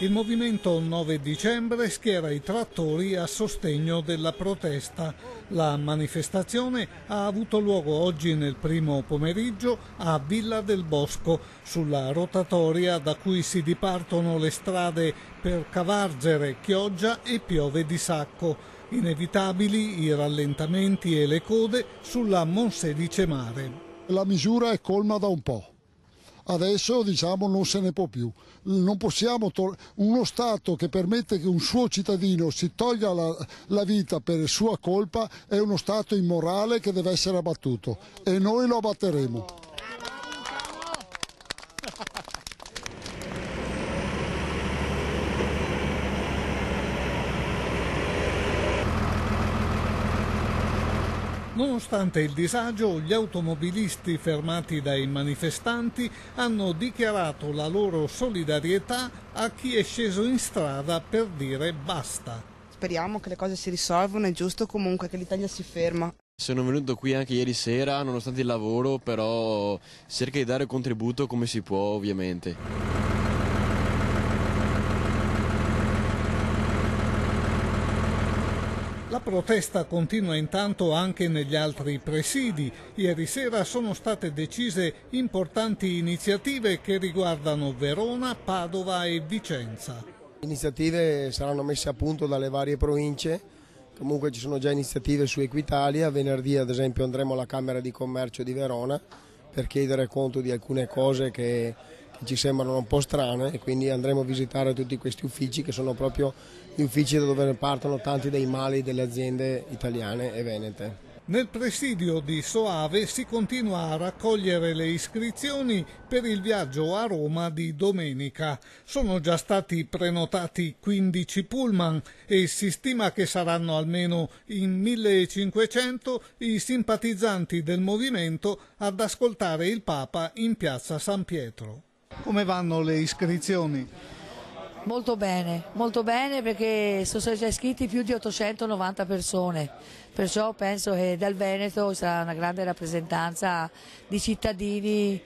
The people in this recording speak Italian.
Il movimento 9 dicembre schiera i trattori a sostegno della protesta. La manifestazione ha avuto luogo oggi nel primo pomeriggio a Villa del Bosco, sulla rotatoria da cui si dipartono le strade per Cavargere, Chioggia e Piove di Sacco. Inevitabili i rallentamenti e le code sulla Monselice Mare. La misura è colma da un po'. Adesso non se ne può più. Non possiamo uno Stato che permette che un suo cittadino si tolga la vita per sua colpa è uno Stato immorale che deve essere abbattuto e noi lo abbatteremo. Nonostante il disagio, gli automobilisti fermati dai manifestanti hanno dichiarato la loro solidarietà a chi è sceso in strada per dire basta. Speriamo che le cose si risolvano, è giusto comunque che l'Italia si ferma. Sono venuto qui anche ieri sera, nonostante il lavoro, però cerca di dare un contributo come si può, ovviamente. La protesta continua intanto anche negli altri presidi. Ieri sera sono state decise importanti iniziative che riguardano Verona, Padova e Vicenza. Le iniziative saranno messe a punto dalle varie province, comunque ci sono già iniziative su Equitalia. Venerdì ad esempio andremo alla Camera di Commercio di Verona per chiedere conto di alcune cose che ci sembrano un po' strane e quindi andremo a visitare tutti questi uffici che sono proprio gli uffici da dove partono tanti dei mali delle aziende italiane e venete. Nel presidio di Soave si continua a raccogliere le iscrizioni per il viaggio a Roma di domenica. Sono già stati prenotati 15 pullman e si stima che saranno almeno in 1500 i simpatizzanti del movimento ad ascoltare il Papa in piazza San Pietro. Come vanno le iscrizioni? Molto bene perché sono già iscritti più di 890 persone, perciò penso che dal Veneto sarà una grande rappresentanza di cittadini